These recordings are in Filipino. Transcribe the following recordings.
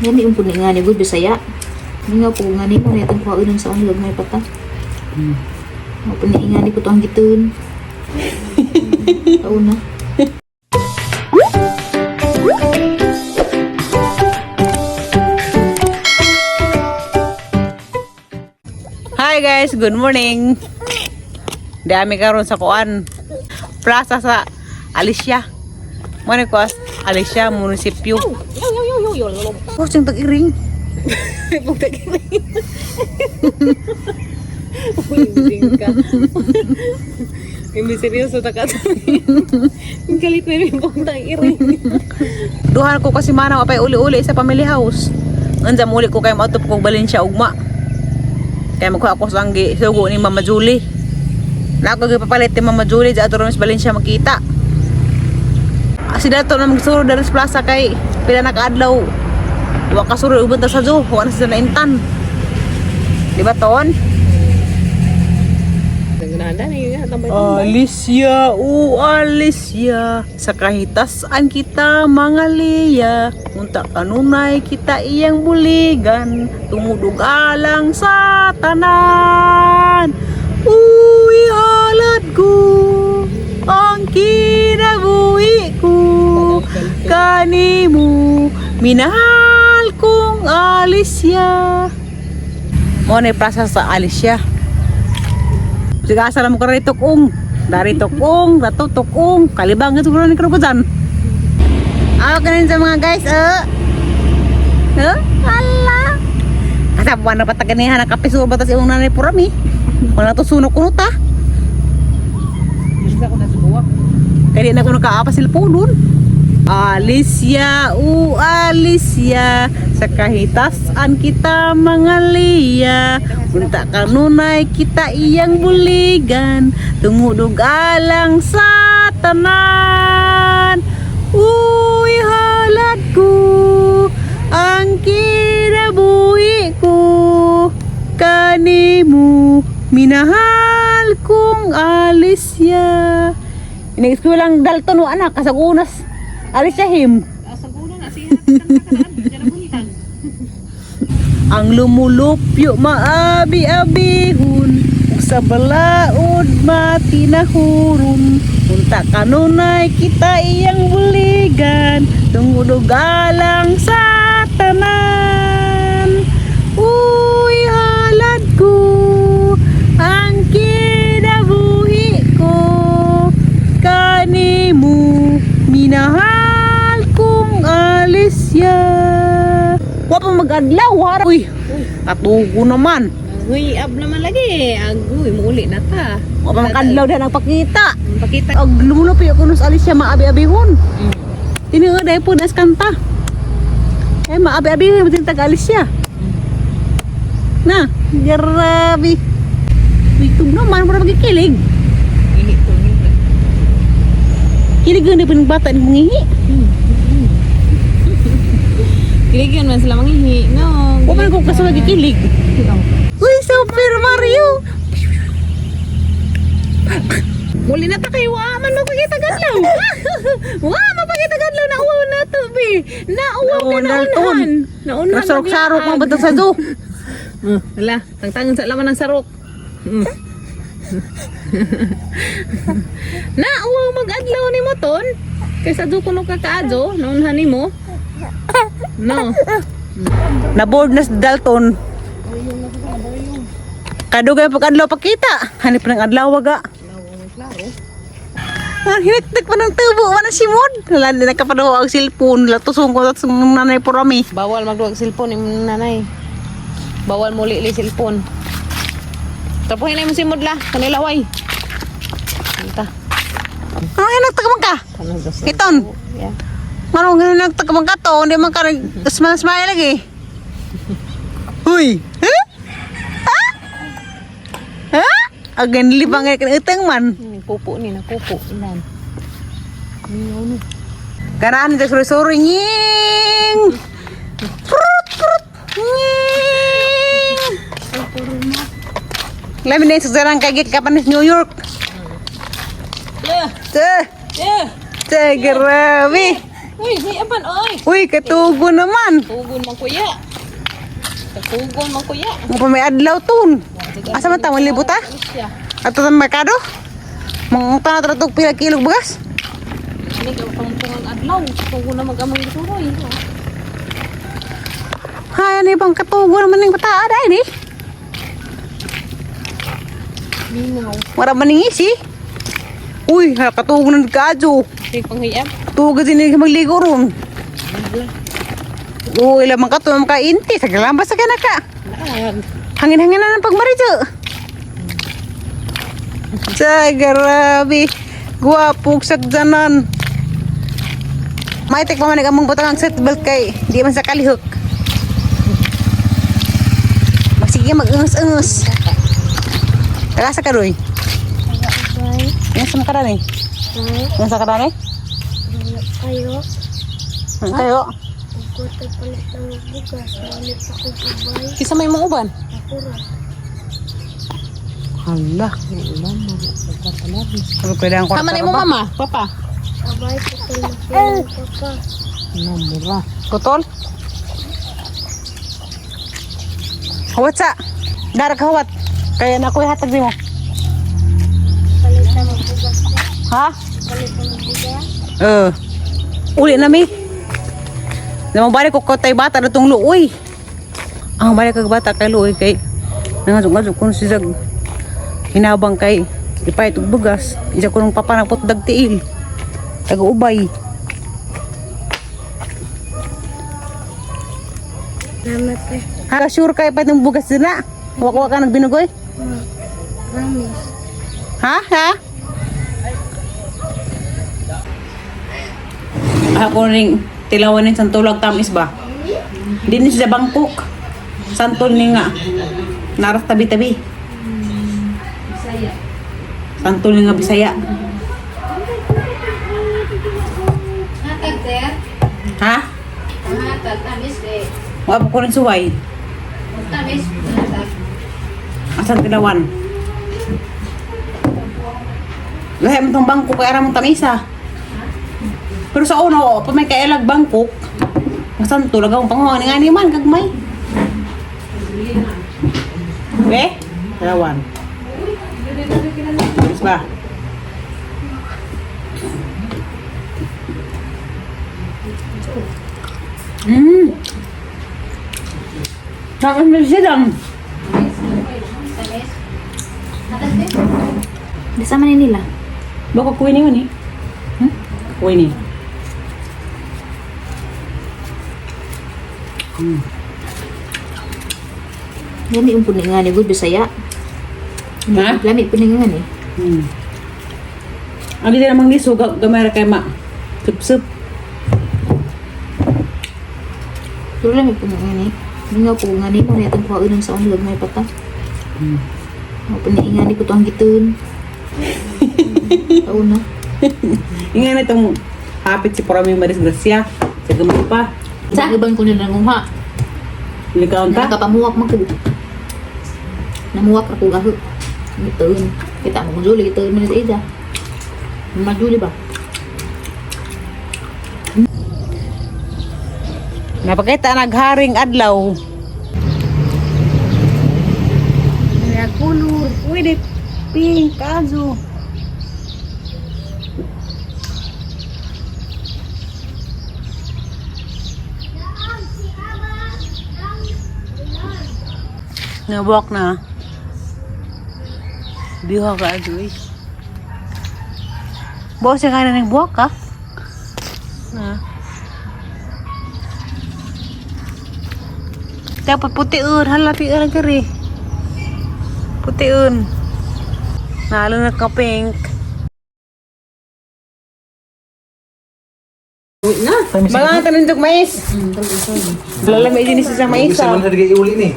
Yan yung puning nga ni Good Bisaya. Hindi nga po nga ni mo na itong kuhain sa unlog may pata. Puning nga ni ko ito ang gitun. Taon na. Hi guys, good morning. Dami karon sa kuan. Plaza sa Alicia. Mo ni ko Alicia munisipyo. Oh, sing tag-iring. Tag-iring. Uling ka. Hindi seryoso ta ka. Ang galit na rin pong tag-iring. Duhan ko kasi mana apay uli-uli sa family house. Andiyan muli ko kay mautop kong Valencia ugma. Kaya magkuha ako sa anggi sugo ni Mama Julie. Na ako gipapalit ni Mama Julie sa ato sa Valencia makita. Kasi dato na magsuro dari sa plaza kay pila na kaadlaw. Wa ka suro uban ta sa zoo, wa na sa naintan. Di ba ton? Naganda na yun tambay. Alicia, Alicia, sa kahitasan kita mga liya, unta kanunay kita iyang buligan, tumudog alang sa tanan. Uy, halad ko ang kinabuhi ko, kanimu minahal kong Alicia. Mo na plaza sa Alicia. Siga asal mo karito kung dari tokong, dato tokong, kalibang ito ni keruputan. Ako kanin sa mga guys, ala. Kasap na pataganihan na kape sa batas yung nanay purami. Wala to sunok kuno ta. Bisa ko na subuak. Kaya na ko nakaapa silponon. Alicia, Alicia, sa kahitasan kita mga liya, unta kanunay kita iyang buligan, tungudog alang sa tanan. Uy, halad ko ang kinabuhi ko, kanimu minahal kong Alicia. Inigis ko lang Dalton o anak, kasagunas Alicia him. Ang lumulupyo maabi-abihon, sa balaod matinahurun, unta kanunay kita iyang buligan, tungudog alang sa tanan. Uy, halad ko ang kinabuhi ko, kanimu minahal kong Alicia. Wa pa mag-adlaw, harap. Uy, atugo naman. Uy, ab naman lagi. Agoy, muli na ta. Wa pa mag-adlaw din ang pakita. Pakita. Ag lumulupi ako nung sa Alicia maabi-abihon. Tiniuday po na kanta. Eh, maabi-abihon yung tag Alicia. Na, grabe. Bitog naman, para magkikilig. Kilig na pa ng bata ni mangihi. Kilig yun man sila mangihi. No. Huwag man kung kaso nagkikilig. Uy, Super Mario! Muli na ta kayo. Waaman mapakita gadlaw. Waaman mapakita gadlaw. Nauwaw na to, be. Nauwaw ka na unahan. Naunahan. Sarok-sarok mga batang sa zoo. Hala, tangtangan sa laman ng sarok. Nauwaw mag-adlaw ni mo ton. Kaysa do kuno ka kaadyo, naunahan ni mo. No. Na-board na si Dalton. Kadugay pag-adlaw pakita. Hanip ng adlaw waga. Hinagtag pa ng tubo. Wala si Mod. Wala din nagkapadawa ang cellphone. Latusong ko sa nanay porami. Bawal magduwag cellphone ni nanay. Bawal muli li cellphone. Tapuhin na mo si Modla. Kanilaway. Anta. Ano yung nagtagamang ka? Iton. Yeah. Ano yung nagtagamang ka to? Hindi man ka smile lagi. Huy. Huh? Ha? Ha? Agan libang ngayon itang man. Pupo ni, napupo. Ilan. Karaan ito suri-suri. Nying! Prut! Prut! Nying! Lamin na yung susarang kagit kapan New York. Yeah. Tuh. Yeah. Tuh, grabe. Uy, may aban, oy. Uy, katugo naman. Tugon man kuya. Tugon man kuya. Mo pa may adlaw tun. Asa man ta mo libot ha? Siya. Ato sa merkado? Mong tanah tratog pila kilo begas? Ini ka pangpungang adlaw. Tugon na mag-amang isuroy. Hay ani bang katugo naman ning bata ada ini. Minaw. Wala man ning isi. Uy, ha katugo ng kadyo. Say panghiyap. Tugo din magligo ron. Uy, lamang ka to ka inti sa galambas sa kanaka. Ayan. Hangin-hangin na ng pagmarito. Sa grabe. Guwapog sagdanan. Maitik pa man among butang ang seatbelt kay di man sa kalihok. Magsige mag-ungus-ungus. Tagasa ka doy. Yan sa makarani. Yan sa makarani. Kayo, Kayo. ako tayo palit ng bugas, malit ako gubay, Kisa may mga uban. ako ra. Hala. Ano pwede ang kwarta Tama na ka mo ba? mama, papa. Abay ko tayo makilang papa. Namura. Kutol? Hawat sa. Darak hawat. Kaya na ako'y hatag di mo. Palit ng bugas ko, Ha? palit ng bugas. Uli na mi. Namang balik ko kotay bata na itong luoy. Ang balik kag bata kay luoy kay nangasok-ngasok kung si Zag. Hinabang kay ipay itong bugas. Isa ko nung papanapot dagtiil. Taga-ubay. Salamat eh. Ha, sure kay pa itong bugas din na. Wak-wak ka nagbinugoy. Promise. Ha? Ha? Ako ring tilawan ng santulag tamis ba? Hindi ni siya bangkok. Santol ni nga. Naras tabi-tabi. Santol ni nga Bisaya. Hatag sir. Ha? Hatag, tamis eh. Wala ko rin suway. Tamis, hatag. Asan tilawan? Lahat mo itong bangkok kaya mong tamisa. Pero sa una, pa may kailag bangkok. Masan to, lagaw panguha nga ni man, kagmay. Okay? Tilawan. Terus ba? Tapos may silang. Tamis. Hatag sir. Di sama ni nila. Baka kuwi ni man eh. Kuwi ni. Lami yung puningan ni Good Bisaya. Ha? Lami puningan ni. Ang di namang liso, gamay kay ma. Sup-sup. Pero lami puningan ni. Hindi nga po nga ni mo na itong kuha sa ulag may pata. Mga puningan ni ko ito ang gitun. Taon na. Ingay na itong hapit si Parami Maris Gracia. Sa gamay pa. Sa iban ko nila ngumha. Likaon ta? Nakapamuwak mo ko. Namuwak ako gaho. Gitun. Kita mo kung Julie, gitun mo nito ida. Majuli ba? Napakita nagharing adlaw. Kaya kulur. Uy, di pink kaso. Nabuak na. Biha ka adoy. Boss, yung kaya na buwak ka? Na. Dapat putiun, halapi ka lang kari. Putiun. Nalo na ka pink. Mga tanundok mais. Lalamay din sa mais. Bisa man harga iuli ni.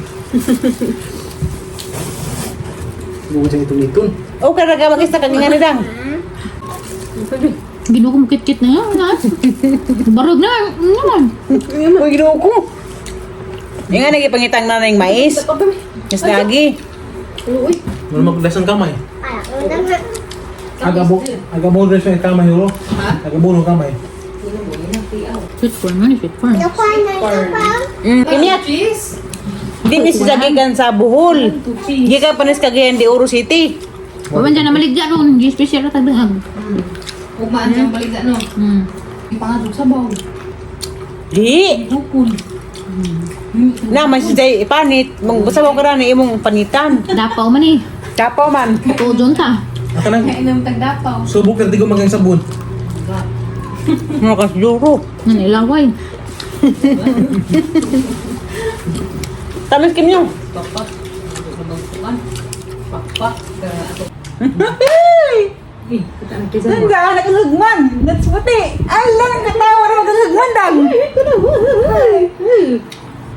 Bukan saya itun-itun. Oh, karena magista ka nga nidang. Ginuko mo kit-kit na yan. Barog na. Naman. Uy, ginawa ko. Yung nga nagipangitang na ng mais. Mas lagi. Mau magdasang kamay. Ay, ako na nga. Aga bunuh sa kamay yo. Aga bunuh kamay. Sweet corn man, sweet corn. Kiniat. Di ni sisagikan sa Bohol. Gikan panis Cagayan de Oro City. Wawan dyan na maligya ron. Di special na tagdangag. Ugmaan siyang balik na, no? Ipangatog sa baw. Di. Hukul. Na mas day panit, mong sabaw ka na imong panitan. Dapaw man eh. Tapo man. Tudon ta. Aka nang Kainom tagdapaw. subok na di ko magang sabon. Mga kasduro. Nanilaway. Tamis kim yung. Pakpak. Nanda, nakahugman. That's puti. Ala, nakatawa na makahugman dang.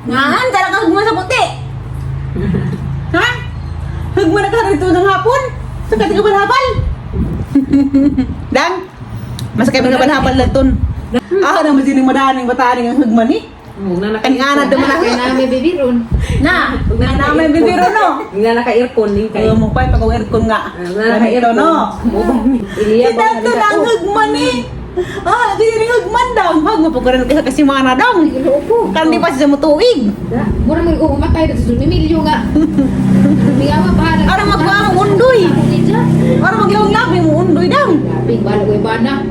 Ngahan, tara nakahugman sa puti. Ha? Hugman na ka rito ng hapon? Sa katiga balhabal? Dang, mas kayo mga balhabal lang ton. Ako naman sining madahaning batahaning ang hugman ni. Kaninganad naman ako. Kaya namin bibiron. Na, namin bibiro no. Nga naka-earphone din Kayo mo pa, pag-aircon nga. Ganito no. Si Dagto na ang hugman eh. Ah, di rin hugman daw. Hag mo po ka rin kasi mga na daw. Kandi pa siya mo tuig. Mura mo umatay dito sa milyo nga. Biyawa pa. Ara magkuha ang undoy. Ara magyawag labi mo undoy daw. Ping balo ko ibana.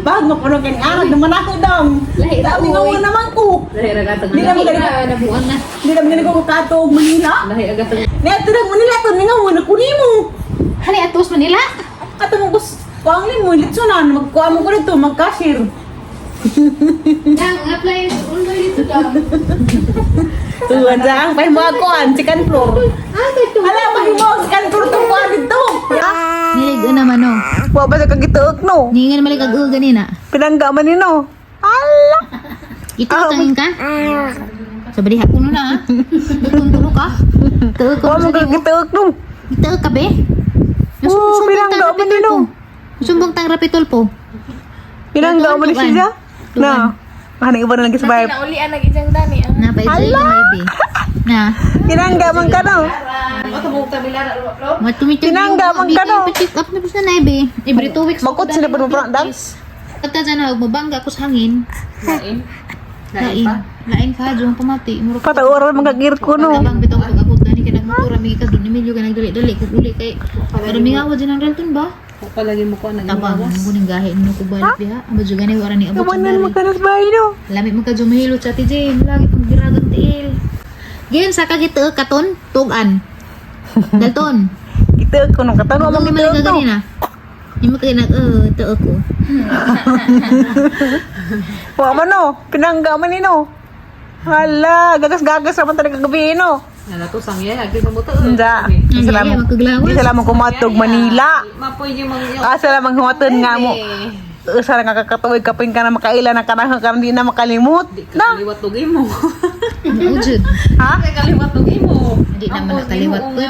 Bahag mo po rin kaninganad naman ako daw. Lahi Sabi nga ako, mo naman ko. Lahi agatang Di naman ganito. nabuan na. Di naman ganito ko katog Manila. Lahi agatang. Neto na Manila to. Nga mo na kunin mo. Hali atos Manila. Ato mo gusto. Kuangin mo, litsunan. Magkuha mo ko rito. Mag-cashier. Yang apply undoy dito daw. Tuwan sa ang pahimuakuan, second floor. Ala, pahimuag, second floor itong kuhan dito. Nilig naman no. Wa ba sa kagituok no? Ningan maligag ganina. Pinangga man ni no? Ala! Ito tangin ka? Sabadi hapon na ha. Tuntun ka. Tuog Wa ko mo sa mo. kagituok no? Ito ka be? Oo, pinangga man ni no? Sumbong tang rapitol po. Pinangga man ni siya? Na. Ano iba na lagi sa bahay? Naulian ang isang dani. Na pa ito yung maybe. Na. Pinangga man ka no? Matumitag Pinangga man ka, no? Pick up na po sa naibe. Every 2 weeks. Magkot sila pa mo parang dance? Kata dyan na, mabangga ko sa hangin. Lain. Lain. Lain ka, dyan pamati. Murag ka. Patauran magagir ko no? Tabang bitong pag-abot gani ka nagmotora. May ka doon ni Milyo ka nagdali-dali. Kaguli kay. Pero may awa dyan ang Dalton ba? Palagi mo ko Tabang. Ang kuning gahin mo ko balik diha. Amo dyan gani wala ni abot sa Kamanan dari. magkanas bahay no? Lamit mo ka dyan mahilot sa TJ. Lagi pang giragang tiil. Giyan sa kagito katon, tugan. Dalton. Gituok ko nung katanong Huwag mo mo gituok malaga no? ganina. Hindi mo kayo ito ako. Wa man no? Pinangga man ni no? Hala, gagas-gagas naman talaga gabi no? Nalato sang yay, agi mo to. Hindi. Ang yaya, magkaglawas. Di sila kumatog Manila. Mapoy yung mga Sila humatog nga mo. Sila nga kakatuwig kapin ka na makaila na kanang ka hindi na makalimot. Na? kaliwat tugay mo. Ujud. Ha? Kaliwat tugay mo. Hindi naman nakaliwat ko.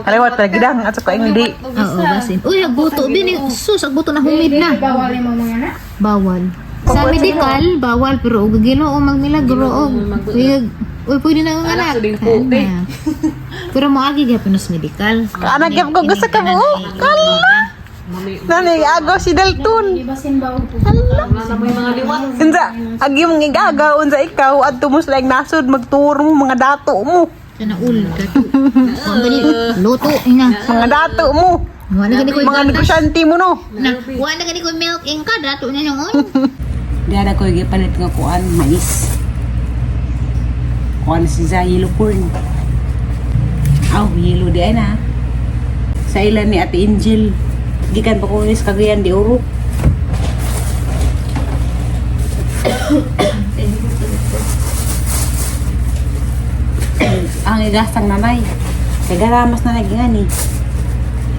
Kaliwat lagi dang at sa ko hindi. Oo, basin. Uy, agbuto. Bini, sus, agbuto na humid na. Bawal yung mga na. Bawal. Sa medical, bawal. Pero og Ginoo magmilagro. Uy, pwede na ang anak. Anak, sabing puti. Ano. Pero mo agi gyapon sa medical. Anak gyap ko gusto ka mo. Mami, Nani agaw si Dalton. Ibasin bawal po. wala na mo yung mga liwat. Unsa agi mong igagaw unsa ikaw adto mo like nasud magturo mo mga dato mo. Sana ul. Ang gani, luto. Inga. Mga dato mo. Wala gani ko Mga negosyante mo no. Wala gani ko milk ingka. Dato na yung on. Dara ko gipalit nga kuan mais. Kuan si za yellow corn. Aw, yellow di ay na. Sa ilan ni Ate Angel. Gikan pa ko ni sa Cagayan de Oro. Ang igasang nanay. Kay garamas na naging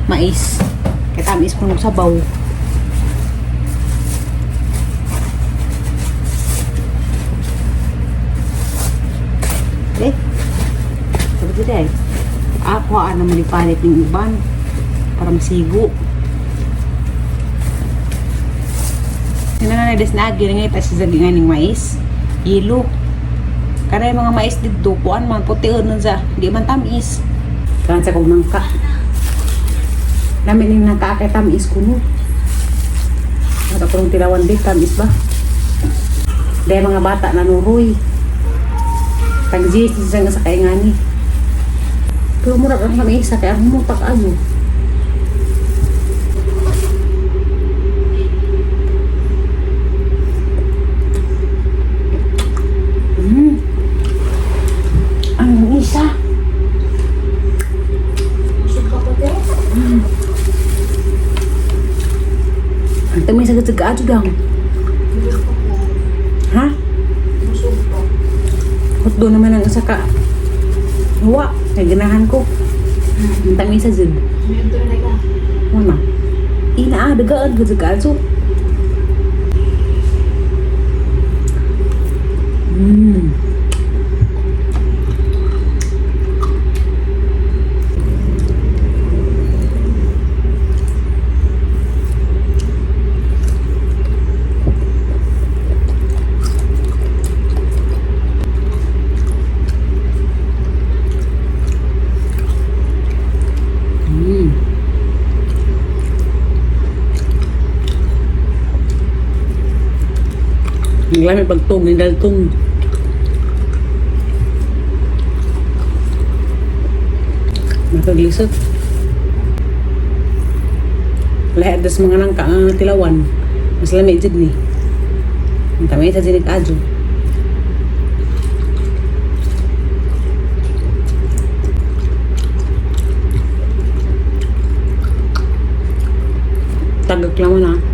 mais. Kay tamis po sa sabaw. Sabi ko dahil, ako ano malipalit ng iban para masigo. Sinanay des na agi nga ita siya zagingan ng mais. Yelo. Kanay mga mais dito, kuan man puti nun sa, di man tamis. Kan sa kong nangka. Namin yung nangka kay tamis kuno. Sa kulong tilawan di, tamis ba? Dahil mga bata na nuroy. Tag-GS siya nga sa kaingani. Pero murag ang kami isa, kaya humutak ano. Ang isa. Ang tamay sa gatsaga ato daw. Ha? Hotdo naman ang isa ka. Huwa, naganahan ko. Ang tamay sa zid. Mama. Ina, dagaan gatsaga ato. Ang lami pagtong, yung daltong. Nakaglisot. Lahat das mga nangka ang tilawan. Mas lamig dyan ni. Ang tamay sa dinig adyo. Tagak lang mo na.